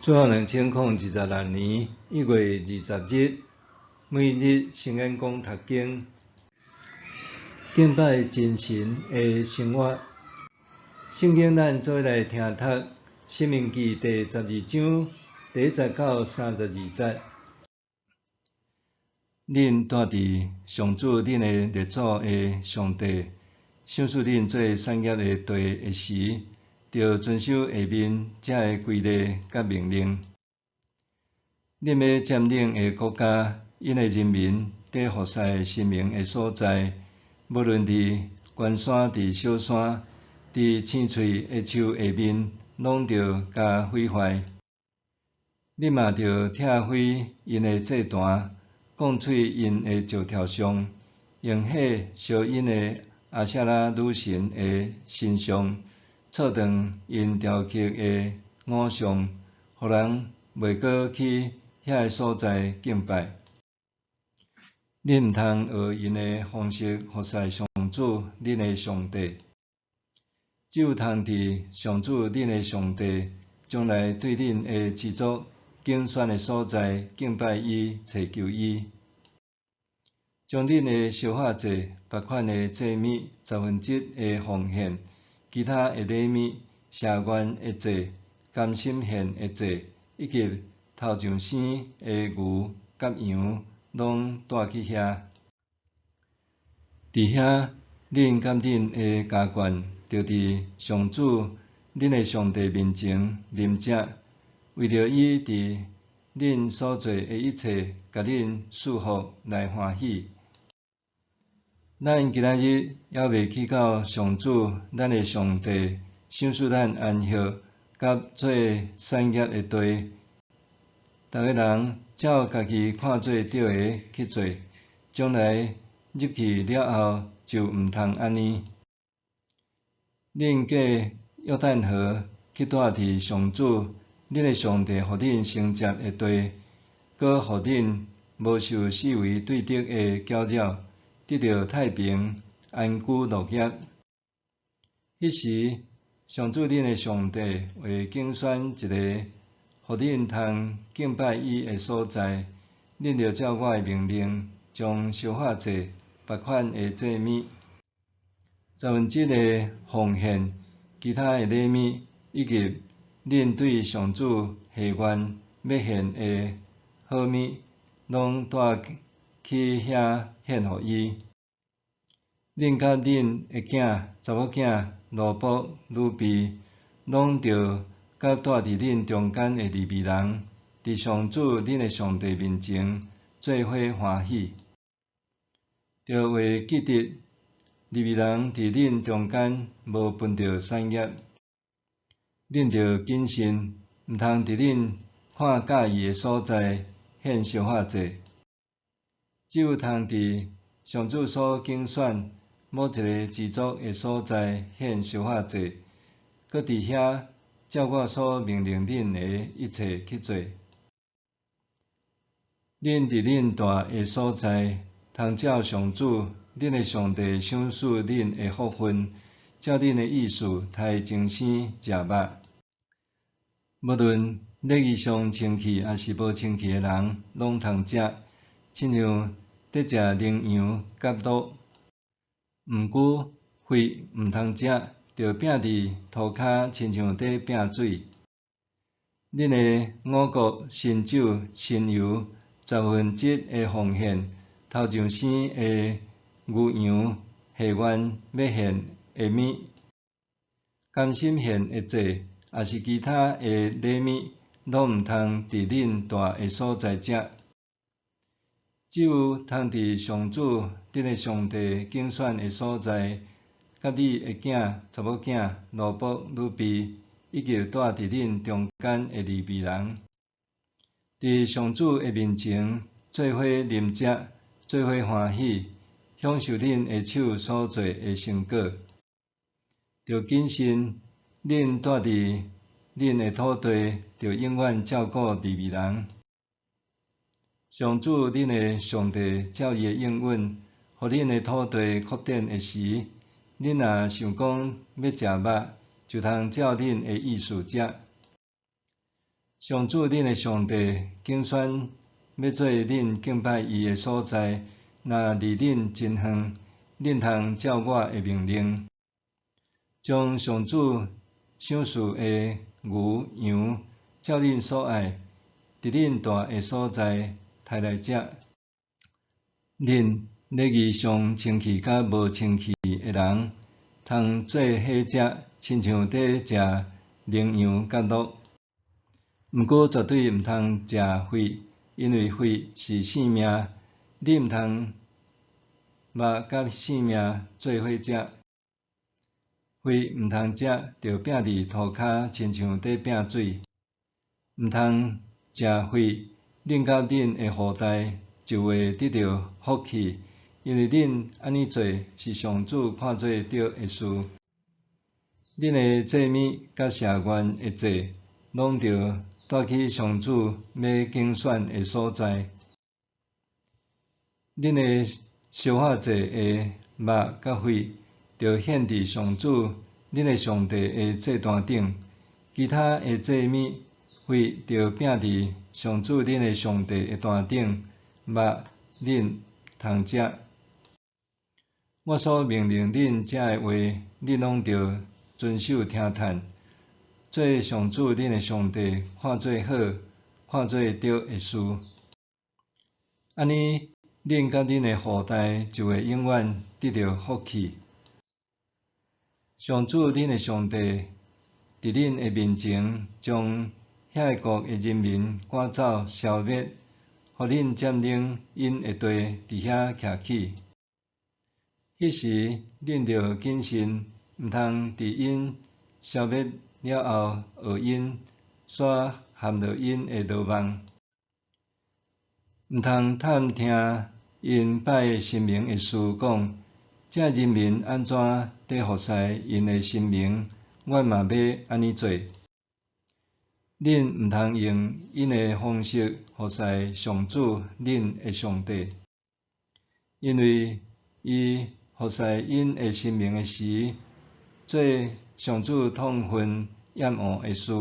最后2026年1月20日，每日圣言讲读经，敬拜真神的生活。圣经咱做来听读《申命记》第12章第1到32节。恁住伫上主恁的列祖的上帝，想使恁做产业的地的时，着遵守下面这个规例甲命令。恁要占领的国家，因的人民伫服侍的神明的所在，无论伫悬山、伫小山、伫青翠的树下面，拢着甲毁坏。恁嘛着拆毁因的祭坛，讲碎因的石条上，用火烧因的阿舍拉女神的身上，挫断因雕刻的偶像，互人袂阁去遐个所在敬拜。恁毋通学因的方式服侍上主恁的上帝，只有通伫上主恁的上帝将来对恁的支族竞选的所在敬拜伊、祈求伊。将恁的烧化祭、别款的祭物1/10的奉献，其他的礼物、社员的祭、甘心献的祭，以及头上生的牛甲羊，拢带去遐。伫遐，恁甲恁的家眷，着伫上主恁的上帝面前啉食，为着伊伫恁所做的一切，甲恁祝福来欢喜。咱今仔日还未去到上主咱的上帝，想使咱安息，甲做产业的地，逐个人照家己看做对的去做，将来入去了后就毋通安尼。恁过约旦河去住伫上主恁的上帝互恁承接的地，搁互恁无受四围对敌的搅扰，得到太平，安居乐业。迄时，上主恁的上帝会竞选一个，互恁通敬拜伊的所在。恁着照我的命令，将烧化祭、别款的祭物、1/10的奉献，其他的礼物，以及恁对上主下愿要献的好物，拢带去遐献互伊。恁甲恁的囝、查某囝、奴仆、女婢，拢着甲住伫恁中间的利未人，伫上主恁的上帝面前做伙欢喜。着会记得利未人伫恁中间无分着产业，恁着谨慎，毋通伫恁看介意的所在献烧化祭。只有通伫上主所竞选某一个支族的所在献烧化祭，搁伫遐照我所命令恁的一切去做。恁伫恁住的所在，通照上主恁的上帝赏赐恁的福分，照恁的意思杀精生食肉。无论礼仪上清气还是无清气的人，拢通食，亲像得食羚羊甲鹿。毋过血毋通食，着摒伫涂骹，亲像在摒水。恁的五谷、新酒、新油1/10的奉献，头上生的牛羊，下愿要献的物，甘心献的祭，也是其他的礼物，拢毋通伫恁住的所在食。只有通伫上主恁的上帝竞选的所在，甲你的囝、查某囝、奴仆、女婢，以及住伫恁中间的利未人，伫上主的面前做伙啉食，做伙欢喜，享受恁的手所做的成果。着谨慎，恁住伫恁的土地，着永远照顾利未人。上主恁的上帝照伊的应允，互恁的土地扩展的时，恁若想讲要食肉，就通照恁的意思食。上主恁的上帝竞选要做恁敬拜伊的所在，若离恁真远，恁通照我的命令，将上主赏赐的牛羊，照恁所爱，伫恁住的所在抬来食。恁礼仪上清气甲无清气的人，通做伙食，亲像伫食羚羊甲鹿。毋过绝对毋通食血，因为血是性命，你毋通肉甲性命做伙食。血毋通食，着摒伫涂骹，亲像伫摒水。毋通食血，恁甲恁的后代就会得到福气，因为恁安尼做是上主看做对的事。恁的祭物甲社愿的祭，拢着带去上主要竞选的所在。恁的烧化祭的肉甲血，着献伫上主恁的上帝的祭坛顶；其他的祭物血，着摒伫上主恁的上帝的坛顶。肉恁通食。我所命令恁食的话，恁拢着遵守听叹，做上主恁的上帝看做好、看做对的事。安尼，恁甲恁的后代就会永远得到福气。上主恁的上帝伫恁的面前，将遐个国的人民赶走、消灭，互恁占领因的地，伫遐徛起。迄时，恁着谨慎，毋通伫因消灭了后，学因，煞陷落因的罗网。毋通探听因拜神明的事，讲这人民安怎伫服侍因的神明，阮嘛要安尼做。恁毋通用因的方式服侍上主恁的上帝，因为伊服侍因的神明的时，做上主痛恨厌恶的事，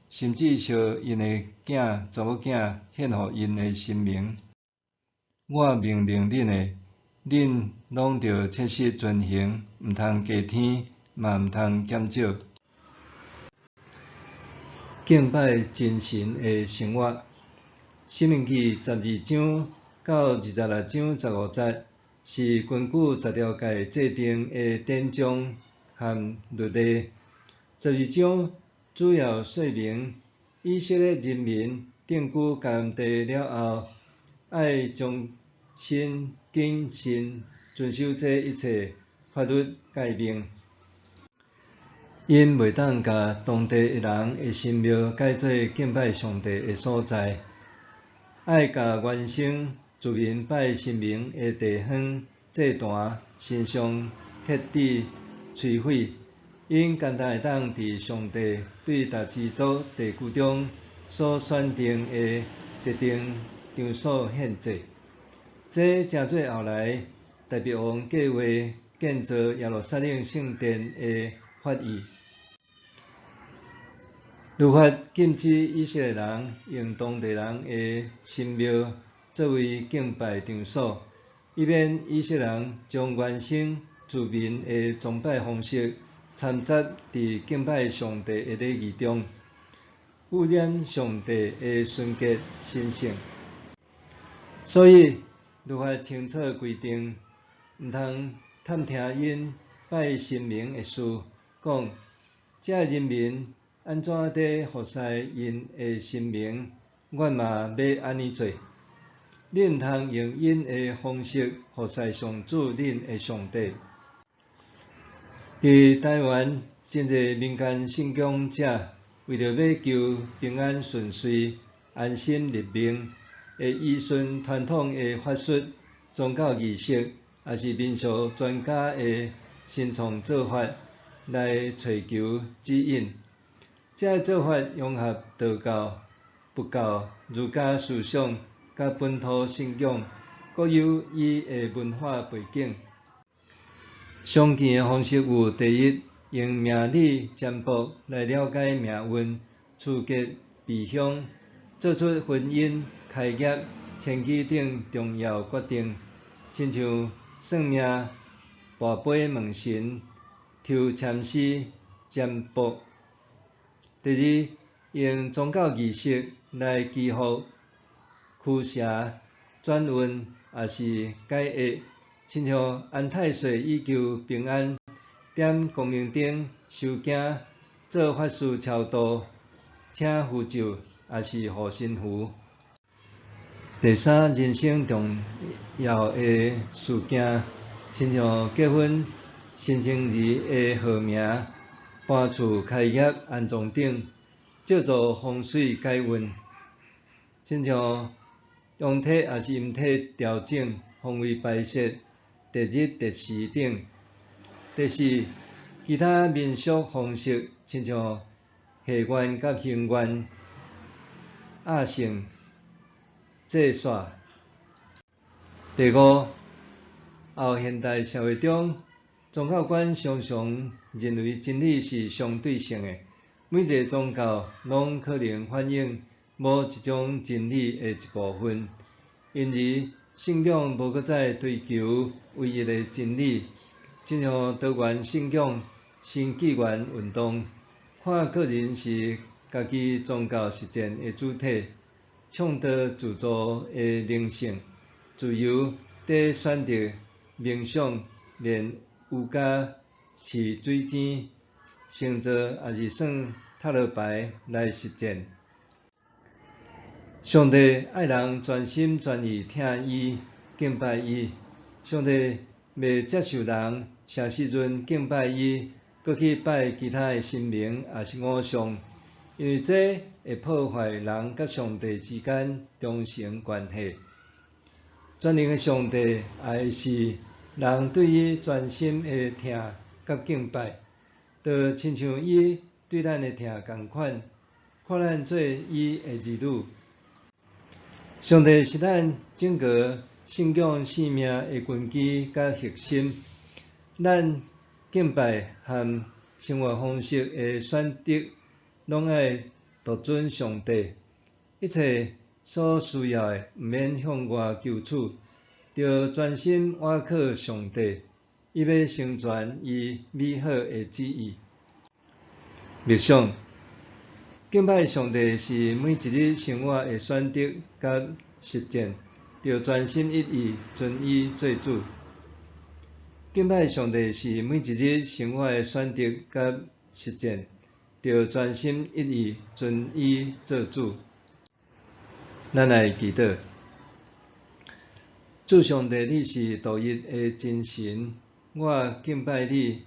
甚至烧因的囝、查某囝献互因的神明。我命令恁的，恁拢着切实遵行，毋通加添，嘛毋通减少。敬拜真神的生活，申命记12章到26章15节，是根据10条诫制定的典章和律例。12章主要说明以色列人民定居甘地了后，爱将心谨慎遵守这一切法律诫命。因袂当甲当地的人的神庙改做敬拜上帝的所在，爱甲原生自民拜神明的地方、祭坛、神像彻底摧毁。因简单会当伫上帝对大支族地区中所选定的特定场所献祭。这正做后来大卫王计划建造耶路撒冷圣殿的法意。律法禁止以色列人用当地人的神庙作为敬拜场所，以免以色列人将原生自民的崇拜方式掺杂伫敬拜上帝的礼仪中，污染上帝的纯洁神圣。所以，律法清楚规定，毋通探听因拜神明的事，讲这人民安怎伫服侍因的神明，阮嘛要安尼做。恁毋通用因的方式服侍上主恁的上帝。伫台湾，真侪民间信仰者为着要求平安顺遂、安心立命，会依循传统的法术、宗教仪式，也是民俗专家的新创做法来找求指引。这做法融合道教、佛教、儒家思想甲本土信仰，各有伊的文化背景。常见的方式有：第一，用命理占卜来了解命运、触及避凶，做出婚姻、开业、迁徙等重要决定，亲像算命、跋杯问神、抽签诗、占卜。第二，用宗教仪式来祈福、驱邪、转运，也是解厄，亲像安太岁以求平安，点光明灯收惊，做法事超度，请符咒，也是护身符。第三，人生重要的事件，亲像结婚、新生儿的号名、搬厝、开业、安葬等，借助风水解运，亲像阳体也是阴体调整、方位摆设、地日地时等。第四，其他民俗方式，亲像下愿甲行愿、压胜、祭煞。第五，后现代社会中，宗教观常常认为真理是相对性的，每一个宗教拢可能反映某一种真理的一部分，因而信仰无搁再追求唯一的真理，亲像多元信仰、新纪元运动，看个人是家己宗教实践的主体，倡导自主的灵性，自由地选择冥想、练瑜伽、饲水晶、星座，也是算塔罗牌来实践。上帝爱人全心全意听伊、敬拜伊。上帝未接受人成时阵敬拜伊，搁去拜其他的神明，也是偶像，因为这会破坏人甲上帝之间忠诚关系。全能的上帝爱是人对伊全心的听甲敬拜，就亲像伊对咱的听共款，看咱做伊的儿女。上帝是咱整个信仰生命的根基甲核心，咱敬拜和生活方式的选择，拢爱独尊上帝。一切所需要的，毋免向外求取，着专心倚靠上帝，伊要成全伊美好的旨意。默想。敬拜上帝是每一日生活的选择甲实践，着全心一意遵伊做主。敬拜上帝是每一日生活的选择甲实践，着全心一意遵伊做主。咱来祈祷，主上帝，你是独一的真神，我敬拜你，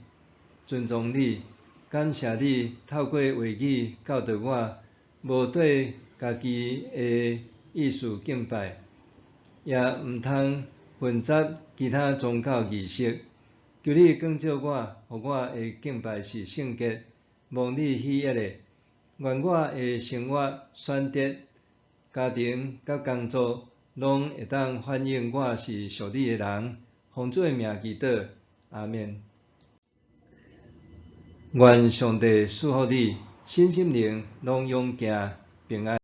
尊重你。感谢你透过话语教导我，无对家己的意思敬拜，也毋通混杂其他宗教仪式。求你光照我，互我的敬拜是圣洁、蒙你喜悦的。愿我的生活、选择、家庭甲工作，拢会当反映我是属你的人。奉主的名祈祷，阿们。愿上帝赐福你，身心灵拢永行平安。